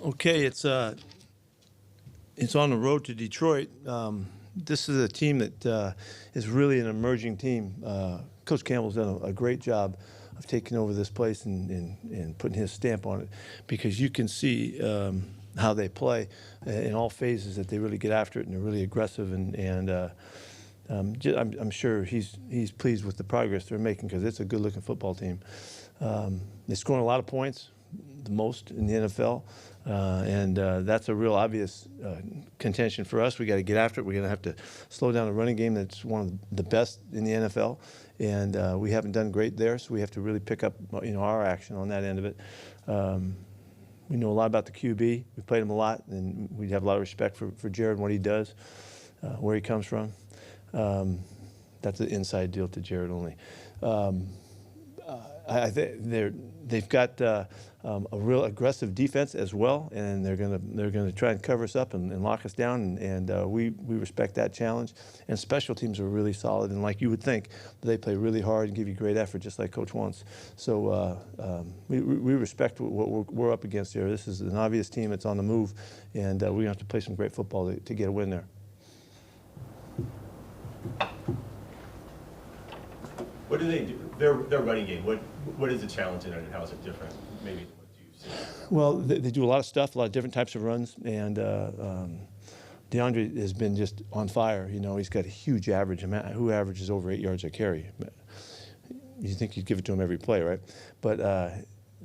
Okay, it's on the road to Detroit. This is a team that is really an emerging team. Coach Campbell's done a great job of taking over this place and putting his stamp on it, because you can see how they play in all phases, that they really get after it and they're really aggressive, I'm sure he's pleased with the progress they're making, because it's a good-looking football team. They're scoring a lot of points, the most in the NFL, and that's a real obvious contention for us. We got to get after it. We're going to have to slow down a running game that's one of the best in the NFL, and we haven't done great there, so we have to really pick up our action on that end of it. We know a lot about the QB. We played him a lot, and we have a lot of respect for Jared and what he does, where he comes from. That's an inside deal to Jared only. They've got a real aggressive defense as well, and they're gonna try and cover us up and lock us down, and we respect that challenge. And special teams are really solid, and like you would think, they play really hard and give you great effort, just like Coach wants. So we respect what we're up against here. This is an obvious team that's on the move, and we're gonna have to play some great football to get a win there. What do they do? Their running game, what is the challenge in it, and how is it different maybe than what you've seen? Well, they do a lot of stuff, a lot of different types of runs, and DeAndre has been just on fire. He's got a huge average. Who averages over 8 yards a carry? You think you'd give it to him every play, right? But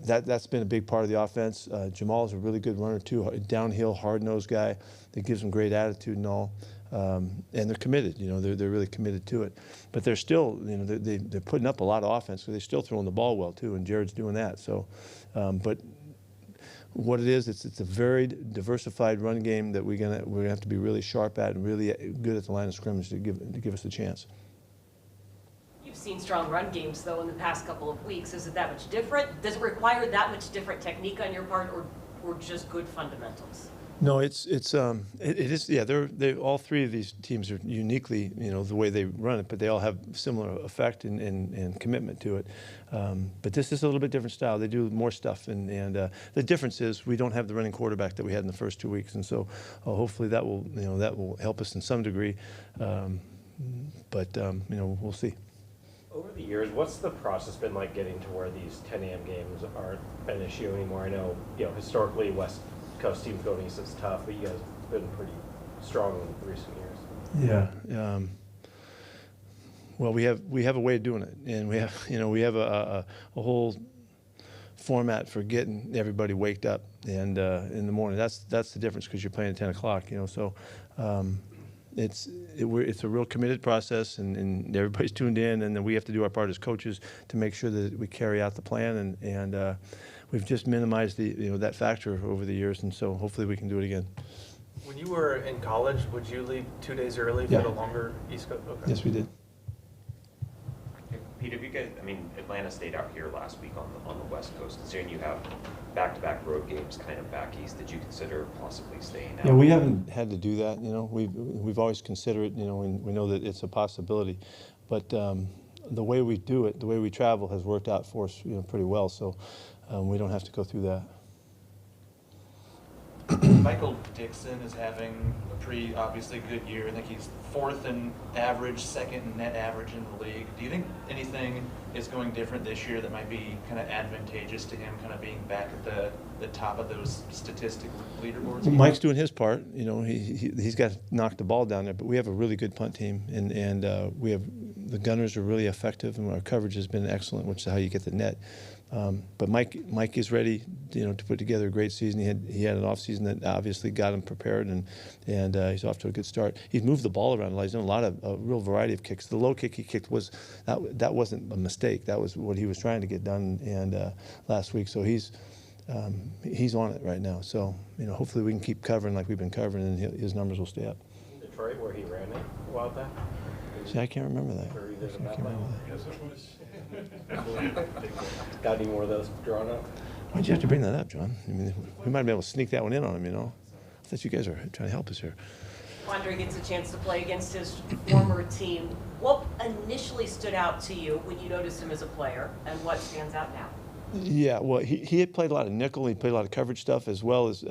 that's been a big part of the offense. Jamal's a really good runner too, a downhill, hard-nosed guy that gives them great attitude and all. And they're committed. They're really committed to it. But they're still, they're putting up a lot of offense, so they're still throwing the ball well too, and Jared's doing that. So, but what it is, it's a very diversified run game that we're gonna have to be really sharp at and really good at the line of scrimmage to give us a chance. You've seen strong run games though in the past couple of weeks. Is it that much different? Does it require that much different technique on your part, or just good fundamentals? No, it is. Yeah, they're all three of these teams are uniquely, the way they run it, but they all have similar effect and commitment to it. But this is a little bit different style. They do more stuff, and the difference is we don't have the running quarterback that we had in the first 2 weeks, and so hopefully that will help us in some degree. But we'll see. Over the years, what's the process been like getting to where these 10 a.m. games aren't an issue anymore? I know, historically West Coast teams going east is tough, but you guys have been pretty strong in recent years. Yeah. Well, we have a way of doing it, and we have a whole format for getting everybody waked up and in the morning. That's the difference, because you're playing at 10 o'clock. So it's a real committed process, and everybody's tuned in, and then we have to do our part as coaches to make sure that we carry out the plan, and we've just minimized that factor over the years, and so hopefully we can do it again. When you were in college, would you leave 2 days early for the longer East Coast? Okay. Yes, we did. Pete, have you guys, Atlanta stayed out here last week on the West Coast. Considering you have back-to-back road games kind of back east, did you consider possibly staying out? Yeah, we haven't had to do that. We've always considered it. We know that it's a possibility, but the way we do it, the way we travel, has worked out for us pretty well. So we don't have to go through that. Michael Dixon is having a pretty obviously good year. I think he's 4th in average, 2nd in net average in the league. Do you think anything is going different this year that might be kind of advantageous to him, kind of being back at the top of those statistic leaderboards? Well, Mike's doing his part. He's got to knock the ball down there, but we have a really good punt team, and we have the gunners are really effective, and our coverage has been excellent, which is how you get the net. But Mike is ready, to put together a great season. He had an off season that obviously got him prepared, and he's off to a good start. He's moved the ball around a lot. He's done a lot of a real variety of kicks. The low kick he kicked that wasn't a mistake. That was what he was trying to get done, and last week. So he's on it right now. So hopefully we can keep covering like we've been covering, and his numbers will stay up. Detroit, where he ran it a while back. See, I can't remember that. Got any more of those drawn up? Why'd you have to bring that up, John? We might be able to sneak that one in on him, I thought you guys are trying to help us here. Andre gets a chance to play against his former team. What initially stood out to you when you noticed him as a player, and what stands out now? Yeah, well, he had played a lot of nickel. He played a lot of coverage stuff as well as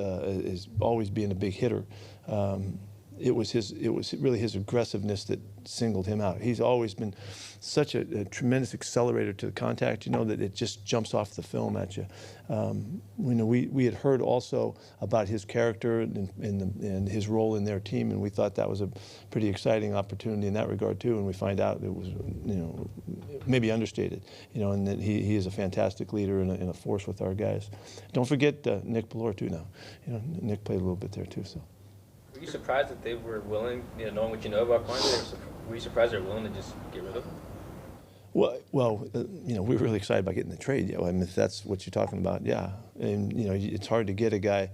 always being a big hitter. It was really his aggressiveness that singled him out. He's always been such a tremendous accelerator to the contact, you know, that it just jumps off the film at you. You know, we had heard also about his character and his role in their team, and we thought that was a pretty exciting opportunity in that regard too. And we find out it was, you know, maybe understated, you know, and that he is a fantastic leader and a force with our guys. Don't forget Nick Ballore too now. You know, Nick played a little bit there too, so. Were you surprised that they were willing, you know, knowing what you know about Quandre, were you surprised they were willing to just get rid of him? Well, you know, we were really excited about getting the trade. I mean, if that's what you're talking about, yeah. And, you know, it's hard to get a guy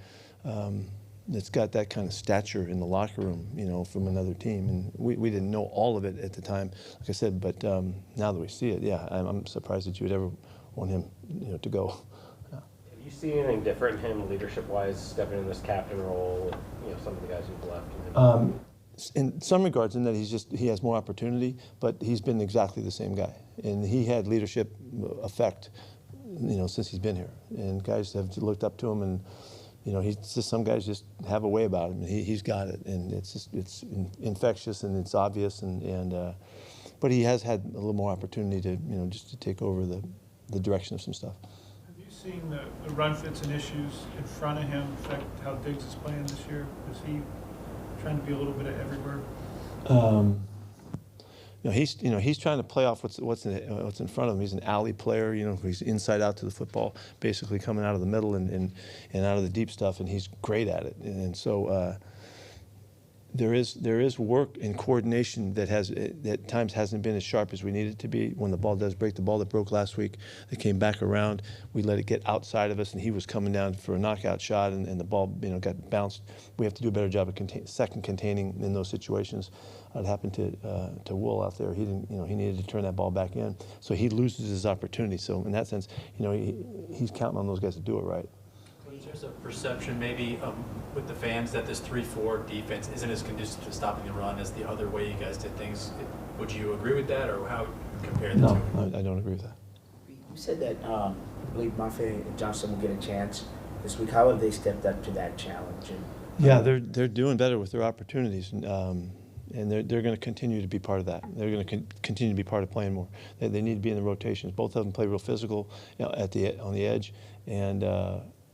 that's got that kind of stature in the locker room, you know, from another team. And we didn't know all of it at the time, like I said, but now that we see it, yeah, I'm surprised that you would ever want him, you know, to go. Yeah. Have you seen anything different in him leadership-wise, stepping in this captain role, you know, some of the guys who've left? In some regards, in that he has more opportunity, but he's been exactly the same guy, and he had leadership effect, you know, since he's been here. And guys have looked up to him, and you know, he's just, some guys just have a way about him, and he's got it, and it's infectious and it's obvious, but he has had a little more opportunity to, you know, just to take over the direction of some stuff. Have you seen the run fits and issues in front of him affect how Diggs is playing this year? Is he trying to be a little bit of everywhere? You know, he's trying to play off what's in front of him. He's an alley player. You know, he's inside out to the football, basically coming out of the middle and out of the deep stuff, and he's great at it. And so there is work and coordination that at times hasn't been as sharp as we need it to be. When the ball does break, the ball that broke last week, that came back around, we let it get outside of us, and he was coming down for a knockout shot, and the ball, you know, got bounced. We have to do a better job of containing in those situations. It happened to Wool out there. He didn't, you know, he needed to turn that ball back in, so he loses his opportunity. So in that sense, you know, he's counting on those guys to do it right. There's a perception maybe with the fans that this 3-4 defense isn't as conducive to stopping the run as the other way you guys did things. Would you agree with that, or how compare the two? No, I don't agree with that. You said that I believe Mafe and Johnson will get a chance this week. How have they stepped up to that challenge? Yeah, they're doing better with their opportunities, and they're going to continue to be part of that. They're going to continue to be part of playing more. They need to be in the rotations. Both of them play real physical, you know, on the edge, and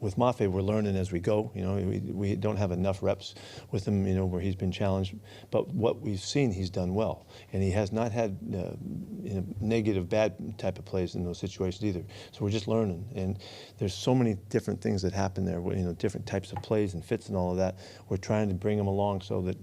with Mafe, we're learning as we go. You know, we don't have enough reps with him, you know, where he's been challenged. But what we've seen, he's done well, and he has not had you know, negative, bad type of plays in those situations either. So we're just learning, and there's so many different things that happen there. You know, different types of plays and fits and all of that. We're trying to bring him along so that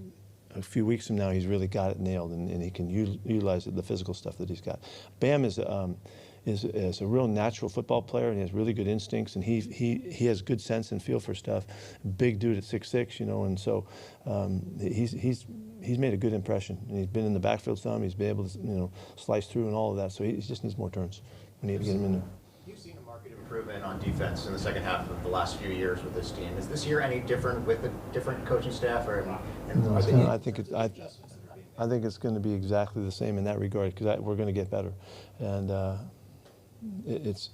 a few weeks from now, he's really got it nailed, and he can utilize the physical stuff that he's got. Bam is a real natural football player, and he has really good instincts, and he has good sense and feel for stuff. Big dude at 6'6", you know, and so he's made a good impression, and he's been in the backfield some. He's been able to, you know, slice through and all of that. So he just needs more turns. We need to get him in there. You've seen a market improvement on defense in the second half of the last few years with this team. Is this year any different with a different coaching staff, or? No, I think it's going to be exactly the same in that regard, because we're going to get better, and it's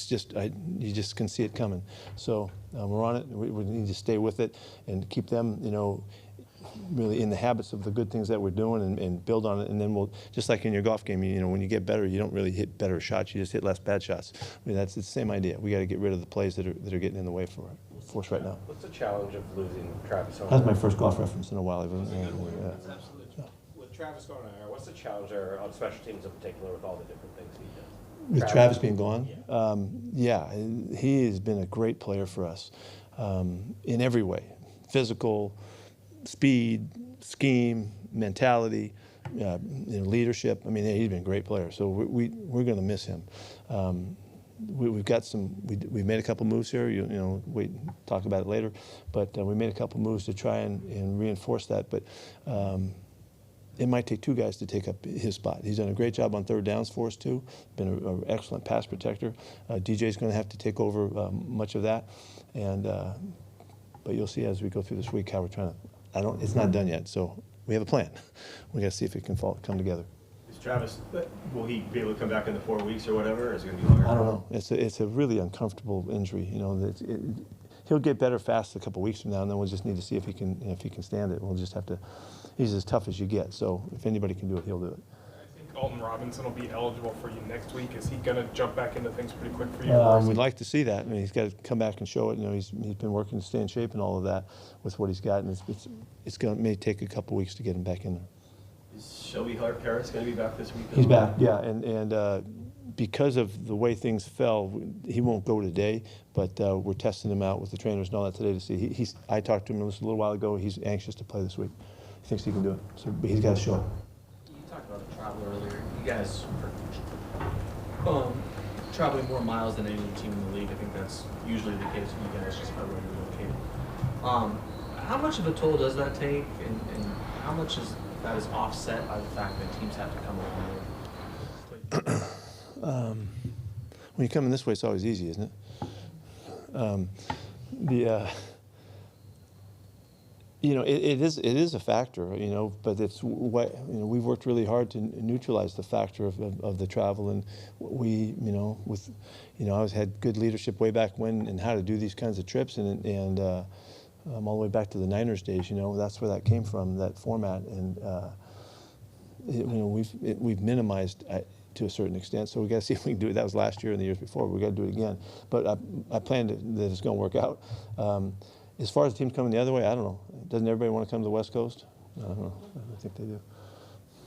just you just can see it coming. So we're on it. We need to stay with it and keep them, you know, really in the habits of the good things that we're doing, and build on it. And then we'll, just like in your golf game, you know, when you get better, you don't really hit better shots. You just hit less bad shots. I mean, it's the same idea. We got to get rid of the plays that are getting in the way for us right now. What's the challenge of losing Travis? That's my first golf reference in a while. With Travis going there, what's the challenge there on special teams in particular with all the different things he does? With Travis being gone? Yeah, he has been a great player for us in every way. Physical, speed, scheme, mentality, you know, leadership. I mean, he's been a great player, so we're going to miss him. We've got we've made a couple moves here. You know, we talk about it later, but we made a couple moves to try and reinforce that. But it might take two guys to take up his spot. He's done a great job on third downs for us too. Been an excellent pass protector. DJ's going to have to take over much of that, and but you'll see as we go through this week how we're trying to. It's not done yet, so we have a plan. We got to see if it can come together. Is Travis, will he be able to come back in the 4 weeks or whatever, or is it going to be longer? I don't know. It's a really uncomfortable injury. You know, he'll get better fast a couple weeks from now, and then we'll just need to see if he can stand it. We'll just have to. He's as tough as you get. So if anybody can do it, he'll do it. I think Alton Robinson will be eligible for you next week. Is he going to jump back into things pretty quick for you? We'd like to see that. I mean, he's got to come back and show it. You know, he's been working to stay in shape and all of that with what he's got, and it's going to may take a couple weeks to get him back in there. Is Shelby Harris going to be back this week? He's back, yeah, and because of the way things fell, he won't go today, but we're testing him out with the trainers and all that today to see. I talked to him a little while ago. He's anxious to play this week. He thinks he can do it, so but he's got to show it. You talked about the travel earlier. You guys are traveling more miles than any team in the league. I think that's usually the case for you guys just by where you're located. How much of a toll does that take, and how much that is offset by the fact that teams have to come along? When you come in this way, it's always easy, isn't it? You know, it is a factor, you know, but it's what, you know, we've worked really hard to neutralize the factor of the travel, and we, you know, with, you know, I had good leadership way back when and how to do these kinds of trips, and all the way back to the Niners days, you know, that's where that came from, that format, and you know, we've minimized to a certain extent, so we got to see if we can do it. That was last year and the years before. We got to do it again, but I planned that it's going to work out. As far as the teams coming the other way, I don't know. Doesn't everybody want to come to the West Coast? I don't know. I think they do.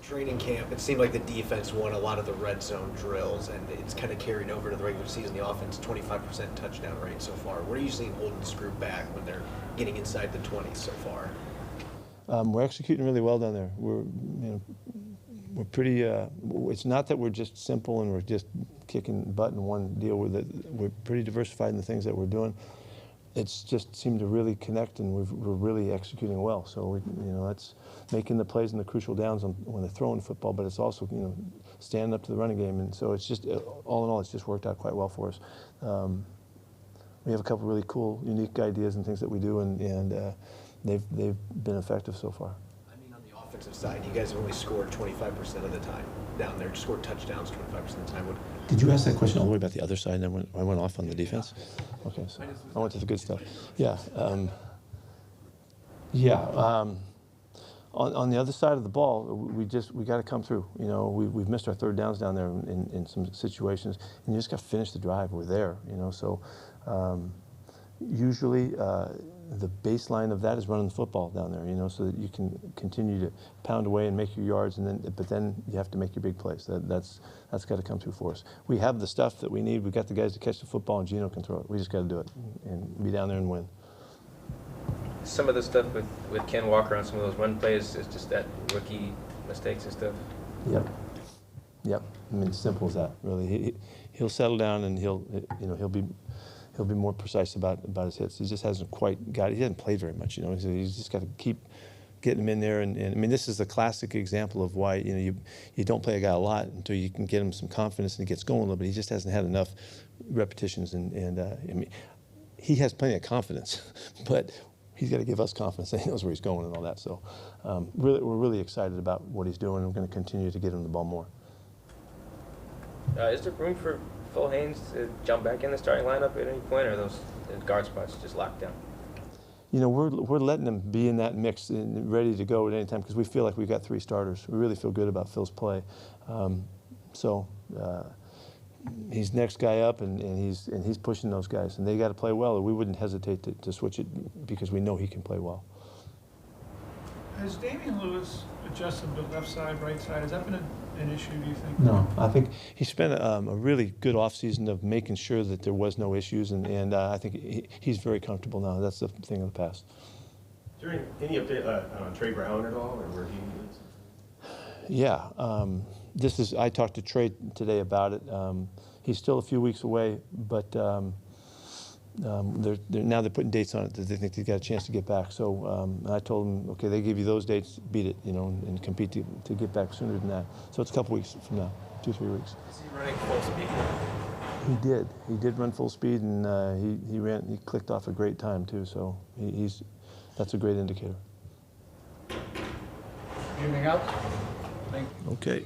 Training camp, it seemed like the defense won a lot of the red zone drills, and it's kind of carried over to the regular season. The offense, 25% touchdown rate so far. What are you seeing holding Screw back when they're getting inside the 20s so far? We're executing really well down there. We're pretty. It's not that we're just simple and we're just kicking butt in one deal. We're pretty diversified in the things that we're doing. It's just seemed to really connect, and we're really executing well. So you know, that's making the plays in the crucial downs when they're throwing football, but it's also, you know, standing up to the running game. And so it's just, all in all, it's just worked out quite well for us. We have a couple really cool, unique ideas and things that we do, and they've been effective so far. I mean, on the offensive side, you guys have only scored 25% of the time down there. Scored touchdowns 25% of the time. Did you ask that question all the way about the other side, and then I went off on the defense? Okay, so I went to the good stuff. Yeah. On the other side of the ball, we got to come through. You know, we've missed our third downs down there in some situations, and you just got to finish the drive. We're there, you know. So usually the baseline of that is running the football down there, you know, so that you can continue to pound away and make your yards, but then you have to make your big plays. That's got to come through for us. We have the stuff that we need. We've got the guys to catch the football, and Gino can throw it. We just got to do it and be down there and win. Some of the stuff with Ken Walker on some of those run plays is just that rookie mistakes and stuff. Yep. I mean, simple as that, really. He'll settle down, and he'll be more precise about his hits. He just hasn't quite got it. He hasn't played very much, you know. He's just got to keep getting him in there. And I mean, this is the classic example of why, you know, you don't play a guy a lot until you can get him some confidence and he gets going a little bit. He just hasn't had enough repetitions, and I mean, he has plenty of confidence, but he's got to give us confidence that he knows where he's going and all that. So we're really excited about what he's doing. We're going to continue to get him the ball more. Is there room for Phil Haynes to jump back in the starting lineup at any point, or are those guard spots just locked down? You know, we're letting him be in that mix and ready to go at any time, because we feel like we've got three starters. We really feel good about Phil's play. He's next guy up, and he's pushing those guys, and they got to play well, or we wouldn't hesitate to switch it, because we know he can play well. Has Damian Lewis adjusted the left side, right side? Has that been an issue, do you think? No, I think he spent a really good offseason of making sure that there was no issues, and I think he's very comfortable now. That's the thing of the past. Is there any update on Trey Brown at all, or where he is? Yeah, I talked to Trey today about it. He's still a few weeks away, but now they're putting dates on it that they think they've got a chance to get back. So I told them, okay, they give you those dates, beat it, you know, and compete to get back sooner than that. So it's a couple weeks from now, 2-3 weeks. Is he running full speed? He did. He did run full speed, and he clicked off a great time too. So that's a great indicator. Anything else? Thank you. Okay.